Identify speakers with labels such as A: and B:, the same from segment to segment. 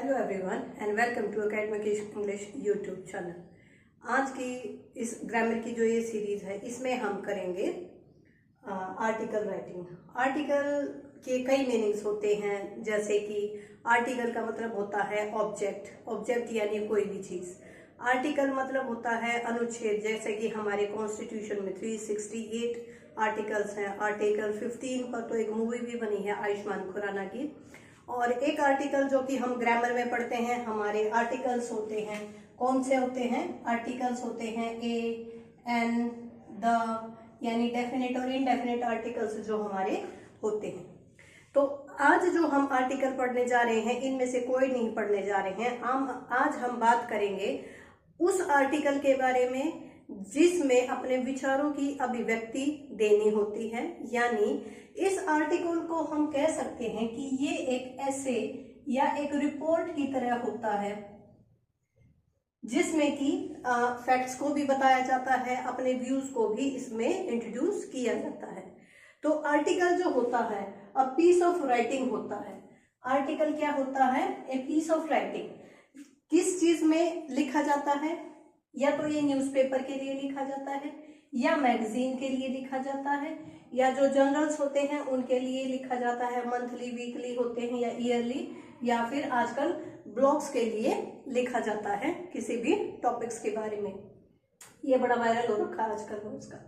A: Hello everyone and welcome to academic English YouTube channel. आज की इस ग्रामर की जो ये सीरीज है इसमें हम करेंगे आर्टिकल राइटिंग। आर्टिकल के कई मीनिंग्स होते हैं, जैसे कि आर्टिकल का मतलब होता है ऑब्जेक्ट, ऑब्जेक्ट यानी कोई भी चीज़। आर्टिकल मतलब होता है अनुच्छेद, जैसे कि हमारे कॉन्स्टिट्यूशन में 368 आर्टिकल्स हैं। आर्टिकल 15 पर तो एक मूवी भी बनी है आयुष्मान खुराना की। और एक आर्टिकल जो कि हम ग्रामर में पढ़ते हैं, हमारे आर्टिकल्स होते हैं। कौन से होते हैं? आर्टिकल्स होते हैं ए, एन, द, यानी डेफिनेट और इनडेफिनेट आर्टिकल्स जो हमारे होते हैं। तो आज जो हम आर्टिकल पढ़ने जा रहे हैं, इनमें से कोई नहीं पढ़ने जा रहे हैं। आज हम बात करेंगे उस आर्टिकल के बारे में जिसमें अपने विचारों की अभिव्यक्ति देनी होती है। यानी इस आर्टिकल को हम कह सकते हैं कि ये एक ऐसे या एक रिपोर्ट की तरह होता है, जिसमें कि फैक्ट्स को भी बताया जाता है, अपने व्यूज को भी इसमें इंट्रोड्यूस किया जाता है। तो आर्टिकल जो होता है अ पीस ऑफ राइटिंग होता है। आर्टिकल क्या होता है? A piece of writing. किस चीज में लिखा जाता है? या तो ये न्यूज़पेपर के लिए लिखा जाता है, या मैगजीन के लिए लिखा जाता है, या जो जर्नल्स होते हैं उनके लिए लिखा जाता है, मंथली वीकली होते हैं या ईयरली, या फिर आजकल ब्लॉग्स के लिए लिखा जाता है किसी भी टॉपिक्स के बारे में। ये बड़ा वायरल हो रखा है आजकल ब्लॉग्स का।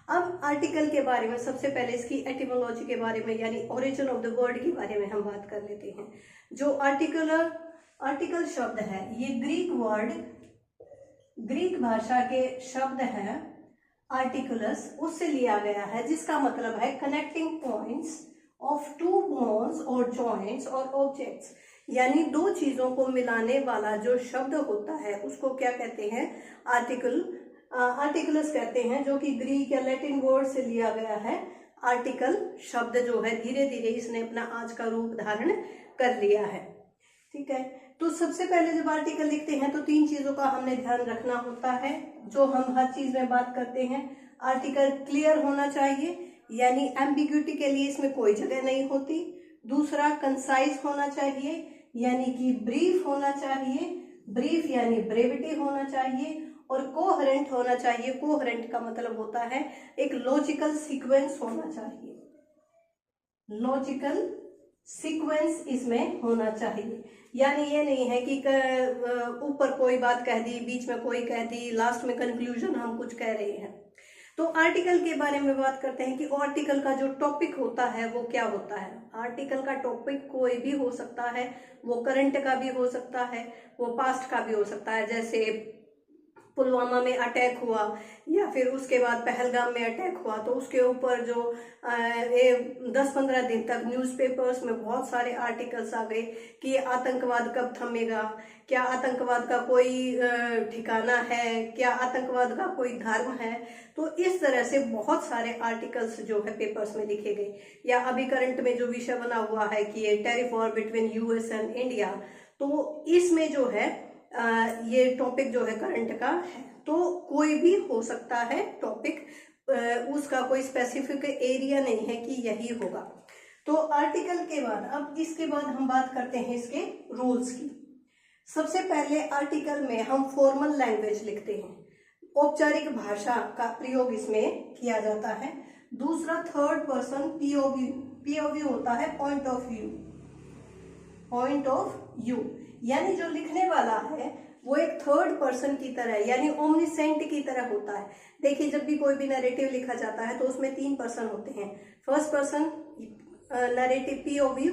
A: अब आर्टिकल के बारे में सबसे पहले इसकी एटिमोलॉजी के बारे में, यानी ओरिजिन ऑफ द वर्ड के बारे में हम बात कर लेते हैं। जो आर्टिकल शब्द है, ये ग्रीक वर्ड, ग्रीक भाषा के शब्द है आर्टिकुलस, उससे लिया गया है, जिसका मतलब है connecting points of two bones और जॉइंट्स और ऑब्जेक्ट्स। यानी दो चीजों को मिलाने वाला जो शब्द होता है उसको क्या कहते हैं? आर्टिकुलस कहते हैं, जो कि ग्रीक या लैटिन वर्ड से लिया गया है। आर्टिकल शब्द जो है धीरे धीरे इसने अपना आज का रूप धारण कर लिया है। ठीक है, तो सबसे पहले जब आर्टिकल लिखते हैं तो तीन चीजों का हमने ध्यान रखना होता है, जो हम हर चीज में बात करते हैं। आर्टिकल क्लियर होना चाहिए, यानी एम्बिग्यूटी के लिए इसमें कोई जगह नहीं होती। दूसरा, कंसाइज होना चाहिए, यानी कि ब्रीफ होना चाहिए, ब्रीफ यानी ब्रेविटी होना चाहिए। और कोहेरेंट होना चाहिए। कोहेरेंट का मतलब होता है एक लॉजिकल सीक्वेंस होना चाहिए, लॉजिकल सीक्वेंस इसमें होना चाहिए। यानी ये नहीं है कि ऊपर कोई बात कह दी, बीच में कोई कह दी, लास्ट में कंक्लूजन हम कुछ कह रहे हैं। तो आर्टिकल के बारे में बात करते हैं कि आर्टिकल का जो टॉपिक होता है वो क्या होता है। आर्टिकल का टॉपिक कोई भी हो सकता है, वो करंट का भी हो सकता है, वो पास्ट का भी हो सकता है। जैसे पुलवामा में अटैक हुआ, या फिर उसके बाद पहलगाम में अटैक हुआ, तो उसके ऊपर जो 10-15 दिन तक न्यूज़पेपर्स में बहुत सारे आर्टिकल्स आ गए कि आतंकवाद कब थमेगा, क्या आतंकवाद का कोई ठिकाना है, क्या आतंकवाद का कोई धर्म है। तो इस तरह से बहुत सारे आर्टिकल्स जो है पेपर्स में लिखे गए। या अभी करंट में जो विषय बना हुआ है कि ये tariff war between US and India, तो इसमें जो है ये टॉपिक जो है करंट का है। तो कोई भी हो सकता है टॉपिक, उसका कोई स्पेसिफिक एरिया नहीं है कि यही होगा। तो आर्टिकल के बाद, अब इसके बाद हम बात करते हैं इसके रूल्स की। सबसे पहले आर्टिकल में हम फॉर्मल लैंग्वेज लिखते हैं, औपचारिक भाषा का प्रयोग इसमें किया जाता है। दूसरा, थर्ड पर्सन पीओवी, पीओवी होता है point of view, point of view, यानी जो लिखने वाला है वो एक थर्ड पर्सन की तरह, यानी ओमनिसेंट की तरह होता है। देखिए, जब भी कोई भी नरेटिव लिखा जाता है तो उसमें 3 पर्सन होते हैं। First person narrative POV,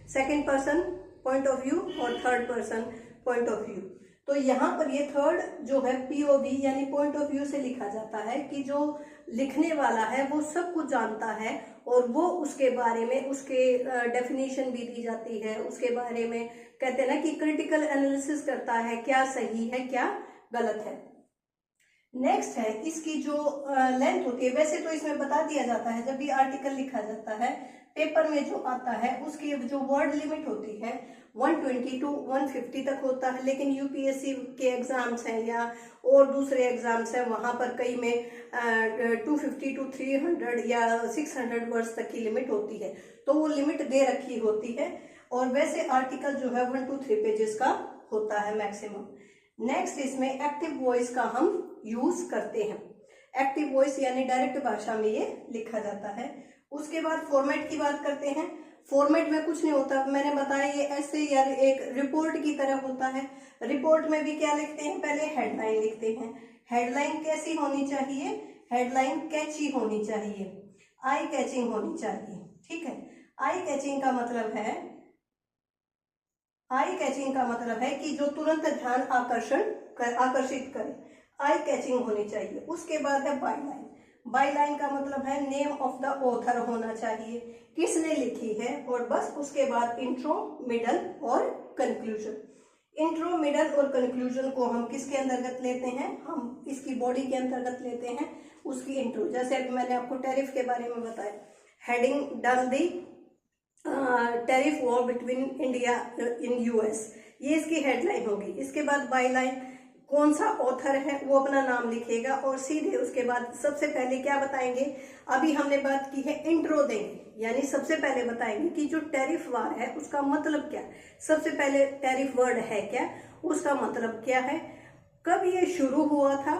A: second person point of view, और third person point of view. तो यहाँ पर ये थर्ड जो है पीओवी यानी पॉइंट ऑफ व्यू से लिखा जाता है कि जो लिखने वाला है वो सब कुछ जानता है, और वो उसके बारे में, उसके डेफिनेशन भी दी जाती है, उसके बारे में कहते हैं ना कि क्रिटिकल एनालिसिस करता है, क्या सही है क्या गलत है। नेक्स्ट है इसकी जो लेंथ होती है। वैसे तो इसमें बता दिया जाता है जब भी आर्टिकल लिखा जाता है, पेपर में जो आता है उसकी जो वर्ड लिमिट होती है 120 to 150 तक होता है। लेकिन यूपीएससी के एग्जाम्स हैं या और दूसरे एग्जाम्स हैं, वहां पर कई में 250 to 300 या 600 वर्ड्स तक की लिमिट होती है। तो वो लिमिट दे रखी होती है। और वैसे आर्टिकल जो है 1 to 3 पेजेस का होता है मैक्सिमम। नेक्स्ट इसमें एक्टिव वॉइस का हम यूज करते हैं। एक्टिव वॉइस यानी डायरेक्ट भाषा में ये लिखा जाता है। उसके बाद फॉर्मेट की बात करते हैं। फॉर्मेट में कुछ नहीं होता, मैंने बताया ये ऐसे या एक रिपोर्ट की तरह होता है। रिपोर्ट में भी क्या लिखते हैं, पहले हेडलाइन लिखते हैं। हेडलाइन कैसी होनी चाहिए, हेडलाइन कैची होनी चाहिए, आई कैचिंग होनी चाहिए, ठीक है। आई कैचिंग का मतलब है कि जो तुरंत ध्यान आकर्षित करे, आई कैचिंग होनी चाहिए। उसके बाद है बायलाइन। बायलाइन का मतलब है नेम ऑफ द ऑथर होना चाहिए, किसने लिखी है, और बस उसके बाद इंट्रो, मिडल और कंक्लूजन। इंट्रो, मिडल और कंक्लूजन को हम किसके अंतर्गत लेते हैं, हम इसकी बॉडी के अंतर्गत लेते हैं, उसकी इंट्रो। जैसे अभी मैंने आपको टैरिफ के बारे में बताया, heading done the tariff war between India in US, ये इसकी हेडलाइन होगी। इसके बाद बायलाइन, कौन सा ऑथर है वो अपना नाम लिखेगा, और सीधे उसके बाद सबसे पहले क्या बताएंगे, अभी हमने बात की है इंट्रो देंगे, यानी सबसे पहले बताएंगे कि जो टैरिफ वार है उसका मतलब क्या, सबसे पहले टैरिफ वर्ड है क्या, उसका मतलब क्या है, कब ये शुरू हुआ था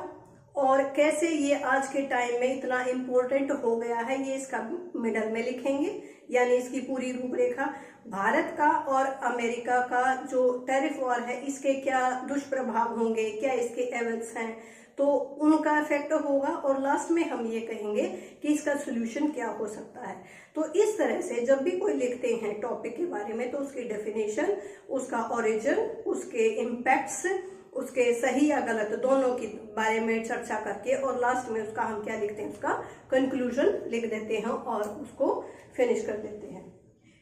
A: और कैसे ये आज के टाइम में इतना इम्पोर्टेंट हो गया है, ये इसका मिडल में लिखेंगे, यानी इसकी पूरी रूपरेखा। भारत का और अमेरिका का जो टैरिफ वॉर है इसके क्या दुष्प्रभाव होंगे, क्या इसके एवेंट्स हैं, तो उनका इफेक्ट होगा, और लास्ट में हम ये कहेंगे कि इसका सोल्यूशन क्या हो सकता है। तो इस तरह से जब भी कोई लिखते हैं टॉपिक के बारे में तो उसकी डेफिनेशन, उसका ओरिजिन, उसके इम्पैक्ट्स, उसके सही या गलत दोनों के बारे में चर्चा करके, और लास्ट में उसका हम क्या लिखते हैं, उसका कंक्लूजन लिख देते हैं और उसको फिनिश कर देते हैं।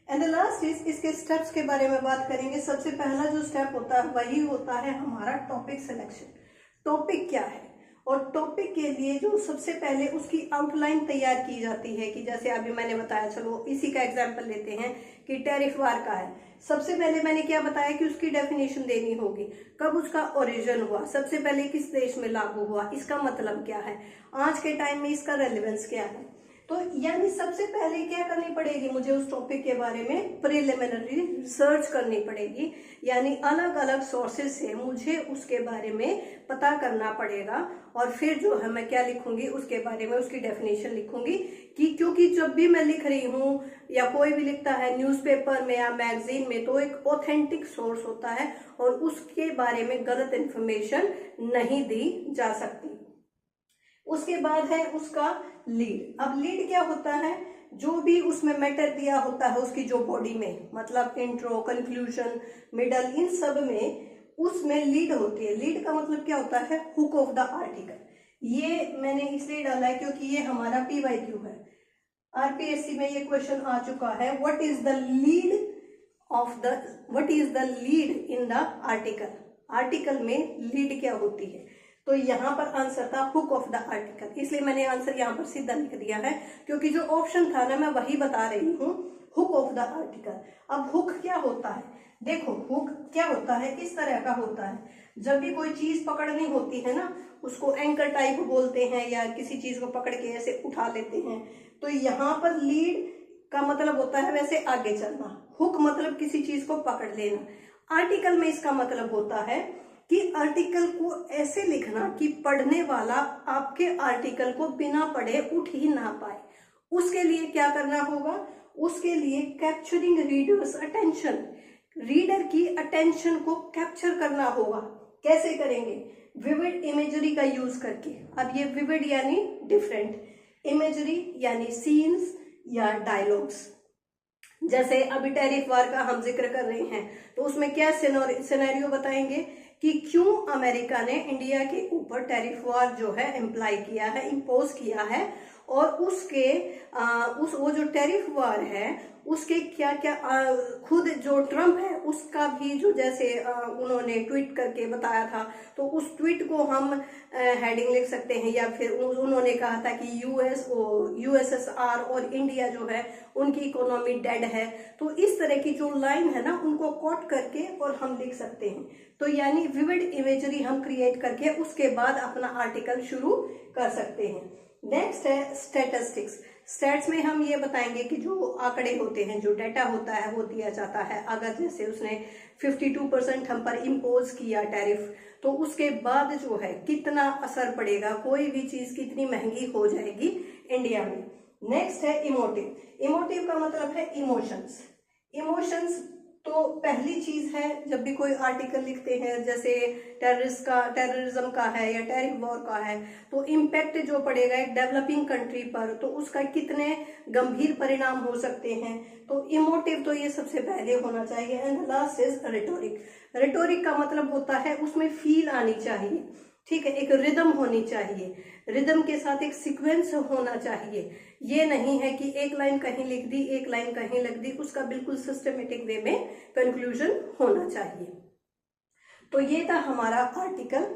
A: एंड द लास्ट इज, इसके स्टेप्स के बारे में बात करेंगे। सबसे पहला जो स्टेप होता है वही होता है हमारा टॉपिक सिलेक्शन। टॉपिक क्या है, और टॉपिक के लिए जो सबसे पहले उसकी आउटलाइन तैयार की जाती है, कि जैसे अभी मैंने बताया, चलो इसी का एग्जांपल लेते हैं कि टैरिफ वार का है। सबसे पहले मैंने क्या बताया कि उसकी डेफिनेशन देनी होगी, कब उसका ओरिजिन हुआ, सबसे पहले किस देश में लागू हुआ, इसका मतलब क्या है, आज के टाइम में इसका रेलेवेंस क्या है। तो यानी सबसे पहले क्या करनी पड़ेगी, मुझे उस टॉपिक के बारे में प्रिलिमिनरी रिसर्च करनी पड़ेगी, यानी अलग अलग सोर्सेज से मुझे उसके बारे में पता करना पड़ेगा, और फिर जो है मैं क्या लिखूंगी, उसके बारे में उसकी डेफिनेशन लिखूंगी। कि क्योंकि जब भी मैं लिख रही हूँ या कोई भी लिखता है न्यूज़पेपर में या मैगजीन में, तो एक ऑथेंटिक सोर्स होता है और उसके बारे में गलत इन्फॉर्मेशन नहीं दी जा सकती। उसके बाद है उसका लीड। अब लीड क्या होता है, जो भी उसमें मैटर दिया होता है उसकी जो बॉडी में, मतलब इंट्रो, कंक्लूजन, मिडल, इन सब में उसमें लीड होती है। लीड का मतलब क्या होता है, हुक ऑफ द आर्टिकल। ये मैंने इसलिए डाला है क्योंकि ये हमारा पीवाईक्यू है, आरपीएससी में ये क्वेश्चन आ चुका है, what is the lead in the article. Article में लीड क्या होती है, तो यहाँ पर आंसर था हुक ऑफ द आर्टिकल, इसलिए मैंने आंसर यहाँ पर सीधा लिख दिया है, क्योंकि जो ऑप्शन था ना मैं वही बता रही हूँ, हुक ऑफ द आर्टिकल। अब हुक क्या होता है, देखो हुक क्या होता है, इस तरह का होता है, जब भी कोई चीज पकड़नी होती है ना, उसको एंकर टाइप बोलते हैं, या किसी चीज को पकड़ के ऐसे उठा लेते हैं, तो यहाँ पर लीड का मतलब होता है वैसे आगे चलना, हुक मतलब किसी चीज को पकड़ लेना। आर्टिकल में इसका मतलब होता है कि आर्टिकल को ऐसे लिखना कि पढ़ने वाला आपके आर्टिकल को बिना पढ़े उठ ही ना पाए। उसके लिए क्या करना होगा, उसके लिए कैप्चरिंग रीडर्स अटेंशन, रीडर की अटेंशन को कैप्चर करना होगा। कैसे करेंगे, विविड इमेजरी का यूज करके। अब ये विविड यानी डिफरेंट, इमेजरी यानी सीन्स या डायलॉग्स। जैसे अभी टैरिफ वार का हम जिक्र कर रहे हैं, तो उसमें क्या सिनेरियो बताएंगे कि क्यों अमेरिका ने इंडिया के ऊपर टैरिफ वार जो है इम्प्लाई किया है, इम्पोज किया है, और उसके वो जो टैरिफ वार है उसके क्या क्या खुद जो ट्रम्प है उसका भी जो जैसे उन्होंने ट्वीट करके बताया था, तो उस ट्वीट को हम हेडिंग लिख सकते हैं, या फिर उन्होंने कहा था कि यूएसएसआर और इंडिया जो है उनकी इकोनॉमी डेड है। तो इस तरह की जो लाइन है ना उनको कोट करके और हम लिख सकते हैं। तो यानी विविड इमेजरी हम क्रिएट करके उसके बाद अपना आर्टिकल शुरू कर सकते हैं। नेक्स्ट है स्टैटिस्टिक्स। स्टैट्स में हम ये बताएंगे कि जो आंकड़े होते हैं, जो डाटा होता है वो दिया जाता है। अगर जैसे उसने 52% हम पर इम्पोज किया टैरिफ, तो उसके बाद जो है कितना असर पड़ेगा, कोई भी चीज कितनी महंगी हो जाएगी इंडिया में। नेक्स्ट है इमोटिव। इमोटिव का मतलब है इमोशंस। इमोशंस तो पहली चीज है, जब भी कोई आर्टिकल लिखते हैं, जैसे टेररिज्म का है या टैरिफ वॉर का है, तो इम्पैक्ट जो पड़ेगा एक डेवलपिंग कंट्री पर, तो उसका कितने गंभीर परिणाम हो सकते हैं। तो इमोटिव तो ये सबसे पहले होना चाहिए। And last is rhetoric. Rhetoric का मतलब होता है उसमें फील आनी चाहिए, ठीक है, एक रिदम होनी चाहिए, रिदम के साथ एक सीक्वेंस होना चाहिए। ये नहीं है कि एक लाइन कहीं लिख दी, एक लाइन कहीं लिख दी, उसका बिल्कुल सिस्टमेटिक वे में कंक्लूजन होना चाहिए। तो ये था हमारा आर्टिकल।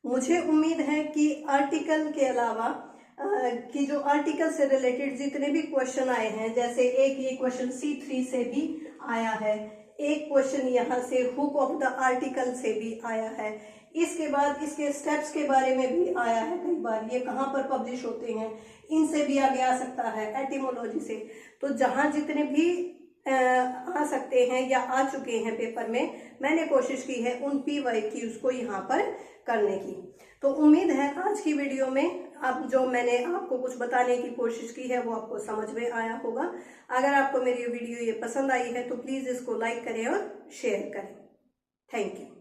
A: मुझे उम्मीद है कि आर्टिकल के अलावा कि जो आर्टिकल से रिलेटेड जितने भी क्वेश्चन आए हैं, जैसे एक ये क्वेश्चन C3 से भी आया है, एक क्वेश्चन यहाँ से हुक ऑफ द आर्टिकल से भी आया है, इसके बाद इसके स्टेप्स के बारे में भी आया है कई बार, ये कहाँ पर पब्लिश होते हैं, इनसे भी आगे आ सकता है, एटिमोलॉजी से। तो जहाँ जितने भी आ सकते हैं या आ चुके हैं पेपर में, मैंने कोशिश की है उन PYQs को यहाँ पर करने की। तो उम्मीद है आज की वीडियो में अब जो मैंने आपको कुछ बताने की कोशिश की है वो आपको समझ में आया होगा। अगर आपको मेरी वीडियो ये पसंद आई है तो प्लीज इसको लाइक करें और शेयर करें। Thank you.